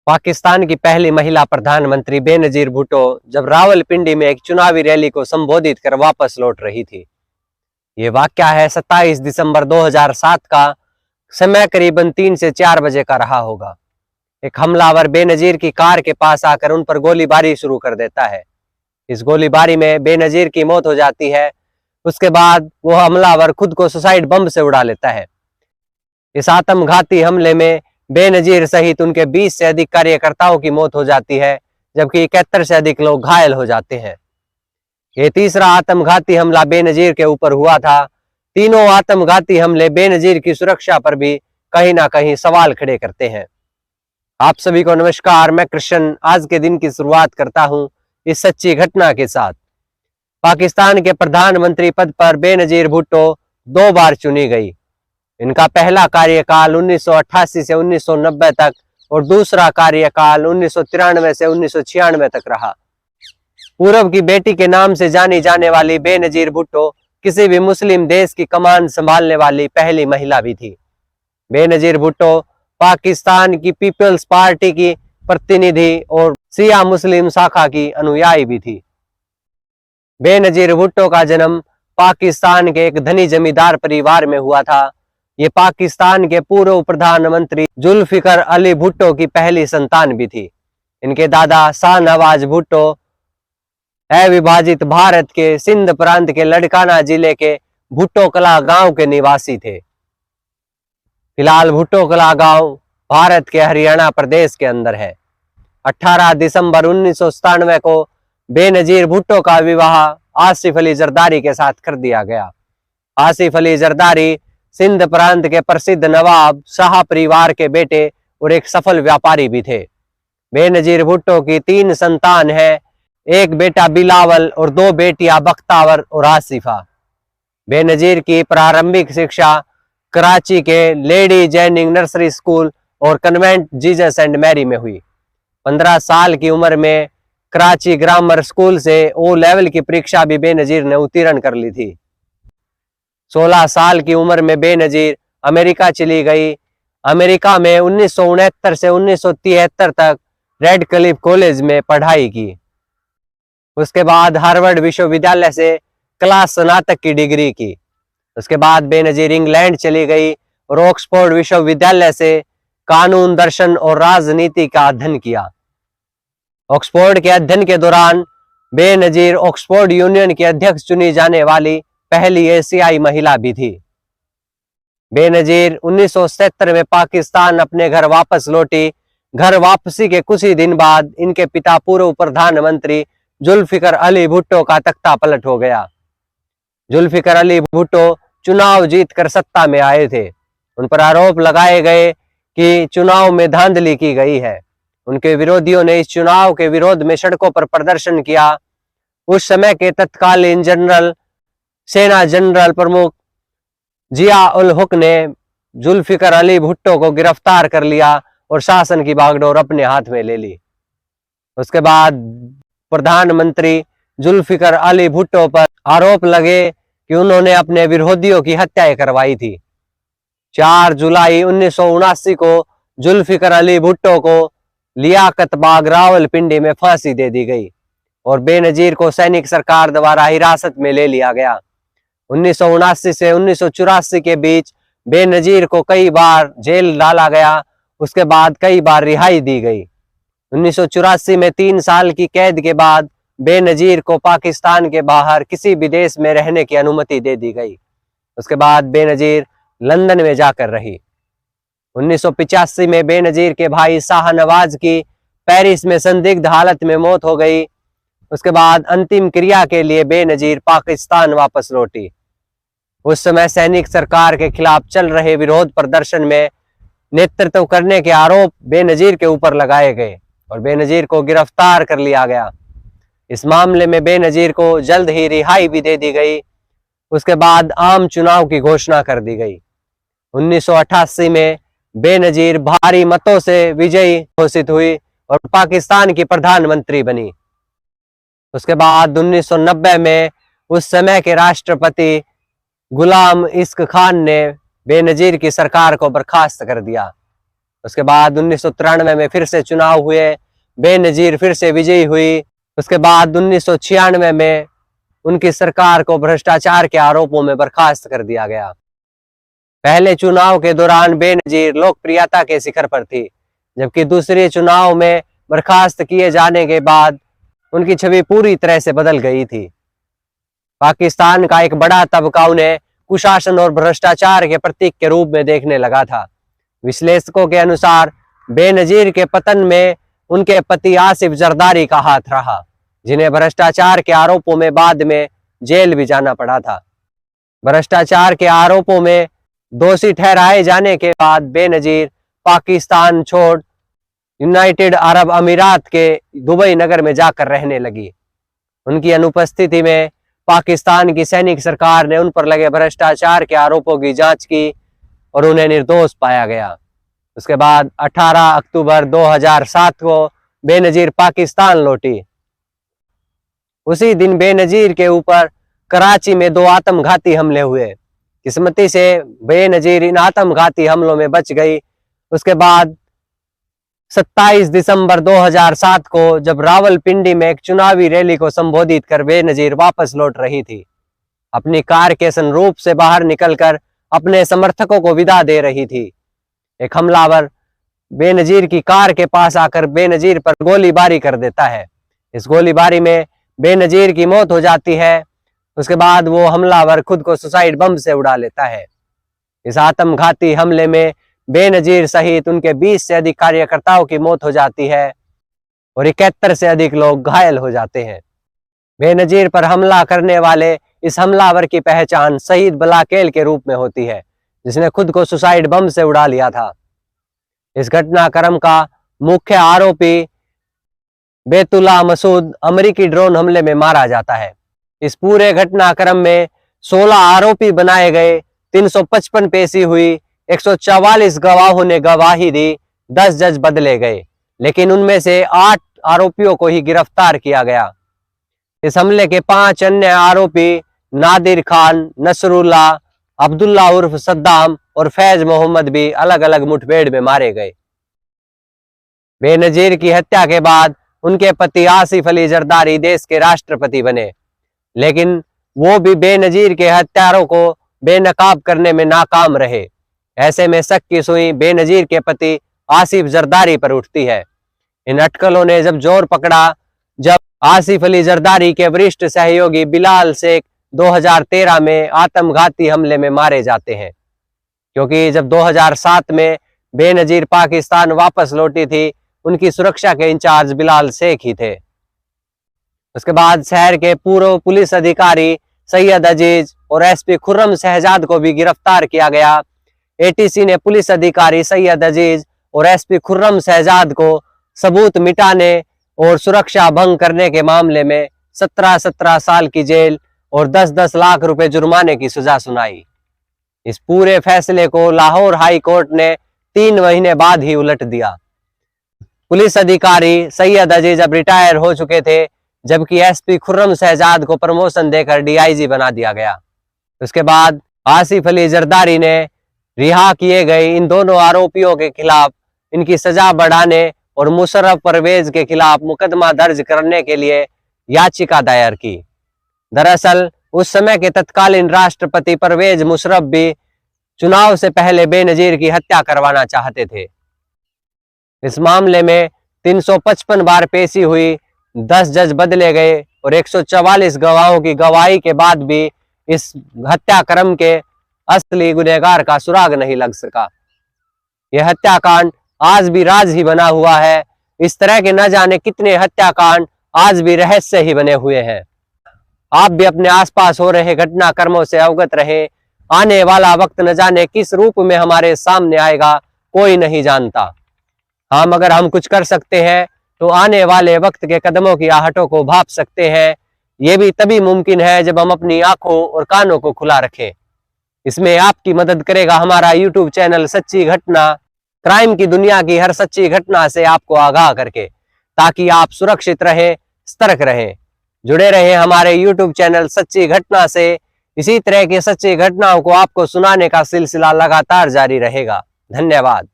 पाकिस्तान की पहली महिला प्रधानमंत्री बेनजीर भुट्टो जब रावलपिंडी में एक चुनावी रैली को संबोधित कर वापस लौट रही थी। ये वाकया है 27 दिसंबर 2007 का। समय करीबन 3 से 4 बजे का रहा होगा। एक हमलावर बेनजीर की कार के पास आकर उन पर गोलीबारी शुरू कर देता है। इस गोलीबारी में बेनजीर की मौत हो जाती है। उसके बाद वो हमलावर खुद को सुसाइड बम से उड़ा लेता है। इस आत्मघाती हमले में बेनजीर सहित उनके 20 से अधिक कार्यकर्ताओं की मौत हो जाती है, जबकि 71 से अधिक लोग घायल हो जाते हैं। ये तीसरा आत्मघाती हमला बेनजीर के ऊपर हुआ था। तीनों आत्मघाती हमले बेनजीर की सुरक्षा पर भी कहीं ना कहीं सवाल खड़े करते हैं। आप सभी को नमस्कार, मैं कृष्ण आज के दिन की शुरुआत करता हूं इस सच्ची घटना के साथ। पाकिस्तान के प्रधानमंत्री पद पर बेनजीर भुट्टो 2 बार चुनी गई। इनका पहला कार्यकाल 1988 से 1990 तक और दूसरा कार्यकाल 1993 से 1996 तक रहा। पूरब की बेटी के नाम से जानी जाने वाली बेनजीर भुट्टो किसी भी मुस्लिम देश की कमान संभालने वाली पहली महिला भी थी। बेनजीर भुट्टो पाकिस्तान की पीपल्स पार्टी की प्रतिनिधि और शिया मुस्लिम शाखा की अनुयायी भी थी। बेनजीर भुट्टो का जन्म पाकिस्तान के एक धनी जमींदार परिवार में हुआ था। ये पाकिस्तान के पूर्व प्रधानमंत्री जुल्फिकर अली भुट्टो की पहली संतान भी थी। इनके दादा शाहनवाज भुट्टो अविभाजित भारत के सिंध प्रांत के लड़काना जिले के भुट्टो कला गांव के निवासी थे। फिलहाल भुट्टो कला गांव भारत के हरियाणा प्रदेश के अंदर है। 18 दिसंबर 1997 को बेनजीर भुट्टो का विवाह आसिफ अली जरदारी के साथ कर दिया गया। आसिफ अली जरदारी सिंध प्रांत के प्रसिद्ध नवाब शाह परिवार के बेटे और एक सफल व्यापारी भी थे। बेनजीर भुट्टो की 3 संतान हैं, एक बेटा बिलावल और 2 बेटियां बख्तावर और आसिफा। बेनजीर की प्रारंभिक शिक्षा कराची के लेडी जैनिंग नर्सरी स्कूल और कन्वेंट जीसस एंड मैरी में हुई। 15 साल की उम्र में कराची ग्रामर स्कूल से ओ लेवल की परीक्षा भी बेनजीर ने उत्तीर्ण कर ली थी। 16 साल की उम्र में बेनजीर अमेरिका चली गई। अमेरिका में 1969 से 1973 तक रेड क्लिफ कॉलेज में पढ़ाई की। उसके बाद हार्वर्ड विश्वविद्यालय से कला स्नातक की डिग्री की। उसके बाद बेनजीर इंग्लैंड चली गई और ऑक्सफोर्ड विश्वविद्यालय से कानून, दर्शन और राजनीति का अध्ययन किया। ऑक्सफोर्ड के अध्ययन के दौरान बेनजीर ऑक्सफोर्ड यूनियन की अध्यक्ष चुनी जाने वाली पहली एशियाई महिला भी थी। बेनजीर 1970 में पाकिस्तान अपने घर वापस लौटी। घर वापसी के कुछ ही दिन बाद इनके पिता पूर्व प्रधानमंत्री जुल्फिकर अली भुट्टो का तख्ता पलट हो गया। जुल्फिकर अली भुट्टो चुनाव जीतकर सत्ता में आए थे। उन पर आरोप लगाए गए कि चुनाव में धांधली की गई है। उनके विरोधियों ने इस चुनाव के विरोध में सड़कों पर प्रदर्शन किया। उस समय के तत्कालीन सेना जनरल प्रमुख जिया उल हक ने जुल्फिकर अली भुट्टो को गिरफ्तार कर लिया और शासन की बागडोर अपने हाथ में ले ली। उसके बाद प्रधानमंत्री जुल्फिकर अली भुट्टो पर आरोप लगे कि उन्होंने अपने विरोधियों की हत्याएं करवाई थी। 4 जुलाई 1979 को जुल्फिकर अली भुट्टो को लियाकत बाग रावलपिंडी में फांसी दे दी गई और बेनजीर को सैनिक सरकार द्वारा हिरासत में ले लिया गया। 1979 से 1984 के बीच बेनजीर को कई बार जेल डाला गया। उसके बाद कई बार रिहाई दी गई। 1984 में 3 साल की कैद के बाद बेनजीर को पाकिस्तान के बाहर किसी भी देश में रहने की अनुमति दे दी गई। उसके बाद बेनजीर लंदन में जाकर रही। 1985 में बेनजीर के भाई शाहनवाज की पेरिस में संदिग्ध हालत में मौत हो गई। उसके बाद अंतिम क्रिया के लिए बेनजीर पाकिस्तान वापस लौटी। उस समय सैनिक सरकार के खिलाफ चल रहे विरोध प्रदर्शन में नेतृत्व करने के आरोप बेनजीर के ऊपर लगाए गए और बेनजीर को गिरफ्तार कर लिया गया। इस मामले में बेनजीर को जल्द ही रिहाई भी दे दी गई। उसके बाद आम चुनाव की घोषणा कर दी गई। 1988 में बेनजीर भारी मतों से विजयी घोषित हुई और पाकिस्तान की प्रधानमंत्री बनी। उसके बाद 1990 में उस समय के राष्ट्रपति गुलाम इश्क खान ने बेनजीर की सरकार को बर्खास्त कर दिया। उसके बाद 1993 में फिर से चुनाव हुए, बेनजीर फिर से विजयी हुई। उसके बाद 1996 में उनकी सरकार को भ्रष्टाचार के आरोपों में बर्खास्त कर दिया गया। पहले चुनाव के दौरान बेनजीर लोकप्रियता के शिखर पर थी, जबकि दूसरे चुनाव में बर्खास्त किए जाने के बाद उनकी छवि पूरी तरह से बदल गई थी। पाकिस्तान का एक बड़ा तबका उन्हें कुशासन और भ्रष्टाचार के प्रतीक के रूप में देखने लगा था। विश्लेषकों के अनुसार बेनजीर के पतन में उनके पति आसिफ जरदारी का हाथ रहा, जिन्हें भ्रष्टाचार के आरोपों में बाद में जेल भी जाना पड़ा था। भ्रष्टाचार के आरोपों में दोषी ठहराए जाने के बाद बेनजीर पाकिस्तान छोड़ यूनाइटेड अरब अमीरात के दुबई नगर में जाकर रहने लगी। उनकी अनुपस्थिति में पाकिस्तान की सैनिक सरकार ने उन पर लगे भ्रष्टाचार के आरोपों की जांच की और उन्हें निर्दोष पाया गया। उसके बाद 18 अक्टूबर 2007 को बेनजीर पाकिस्तान लौटी। उसी दिन बेनजीर के ऊपर कराची में 2 आत्मघाती हमले हुए। किस्मती से बेनजीर इन आत्मघाती हमलों में बच गई। उसके बाद 27 दिसंबर 2007 को जब रावलपिंडी में एक चुनावी रैली को संबोधित कर बेनजीर वापस लौट रही थी, अपनी कार के सनरूफ से बाहर निकलकर अपने समर्थकों को विदा दे रही थी, एक हमलावर बेनजीर की कार के पास आकर बेनजीर पर गोलीबारी कर देता है। इस गोलीबारी में बेनजीर की मौत हो जाती है। उसके बाद वो हमलावर खुद को सुसाइड बम से उड़ा लेता है। इस आत्मघाती हमले में बेनजीर सहित उनके 20 से अधिक कार्यकर्ताओं की मौत हो जाती है और 71 से अधिक लोग घायल हो जाते हैं। बेनजीर पर हमला करने वाले इस हमलावर की पहचान शहीद बलाकेल के रूप में होती है, जिसने खुद को सुसाइड बम से उड़ा लिया था। इस घटनाक्रम का मुख्य आरोपी बेतुल्ला मसूद अमेरिकी ड्रोन हमले में मारा जाता है। इस पूरे घटनाक्रम में 16 आरोपी बनाए गए, 355 पेशी हुई, 144 गवाहों ने गवाही दी, 10 जज बदले गए, लेकिन उनमें से 8 आरोपियों को ही गिरफ्तार किया गया। इस हमले के 5 अन्य आरोपी नादिर खान, नसरुल्ला, अब्दुल्ला उर्फ सद्दाम और फैज मोहम्मद भी अलग अलग मुठभेड़ में मारे गए। बेनजीर की हत्या के बाद उनके पति आसिफ अली जरदारी देश के राष्ट्रपति बने, लेकिन वो भी बेनजीर के हत्यारों को बेनकाब करने में नाकाम रहे। ऐसे में शक की सुई बेनजीर के पति आसिफ जरदारी पर उठती है। इन अटकलों ने जब जोर पकड़ा जब आसिफ अली जरदारी के वरिष्ठ सहयोगी बिलाल शेख 2013 में आत्मघाती हमले में मारे जाते हैं, क्योंकि जब 2007 में बेनजीर पाकिस्तान वापस लौटी थी, उनकी सुरक्षा के इंचार्ज बिलाल शेख ही थे। उसके बाद शहर के पूर्व पुलिस अधिकारी सैयद अजीज और एसपी खुर्रम शहजाद को भी गिरफ्तार किया गया। एटीसी ने पुलिस अधिकारी सैयद अजीज और एसपी खुर्रम शहजाद को सबूत मिटाने और सुरक्षा भंग करने के मामले में 17 साल की जेल और 10 लाख रुपए जुर्माने की सजा सुनाई। इस पूरे फैसले को लाहौर हाई कोर्ट ने 3 महीने बाद ही उलट दिया। पुलिस अधिकारी सैयद अजीज अब रिटायर हो चुके थे, जबकि एसपी खुर्रम शहजाद को प्रमोशन देकर डीआईजी बना दिया गया। उसके बाद आसिफ अली जरदारी ने रिहा किए गए इन दोनों आरोपियों के खिलाफ इनकी सजा बढ़ाने और मुशर्रफ परवेज के खिलाफ मुकदमा दर्ज करने के लिए याचिका दायर की। दरअसल उस समय के तत्कालीन राष्ट्रपति परवेज मुशर्रफ भी चुनाव से पहले बेनजीर की हत्या करवाना चाहते थे। इस मामले में 355 बार पेशी हुई, 10 जज बदले गए और 144 गवाहों की गवाही के बाद भी इस हत्याक्रम के असली गुनहगार का सुराग नहीं लग सका। यह हत्याकांड आज भी राज ही बना हुआ है। इस तरह के न जाने कितने हत्याकांड आज भी रहस्य ही बने हुए हैं। आप भी अपने आसपास हो रहे घटनाक्रमों से अवगत रहें। आने वाला वक्त न जाने किस रूप में हमारे सामने आएगा, कोई नहीं जानता। हम अगर हम कुछ कर सकते हैं तो आने वाले वक्त के कदमों की आहटों को भाप सकते हैं। ये भी तभी मुमकिन है जब हम अपनी आंखों और कानों को खुला रखें। इसमें आपकी मदद करेगा हमारा यूट्यूब चैनल सच्ची घटना, क्राइम की दुनिया की हर सच्ची घटना से आपको आगाह करके, ताकि आप सुरक्षित रहें, सतर्क रहें। जुड़े रहें हमारे यूट्यूब चैनल सच्ची घटना से। इसी तरह की सच्ची घटनाओं को आपको सुनाने का सिलसिला लगातार जारी रहेगा। धन्यवाद।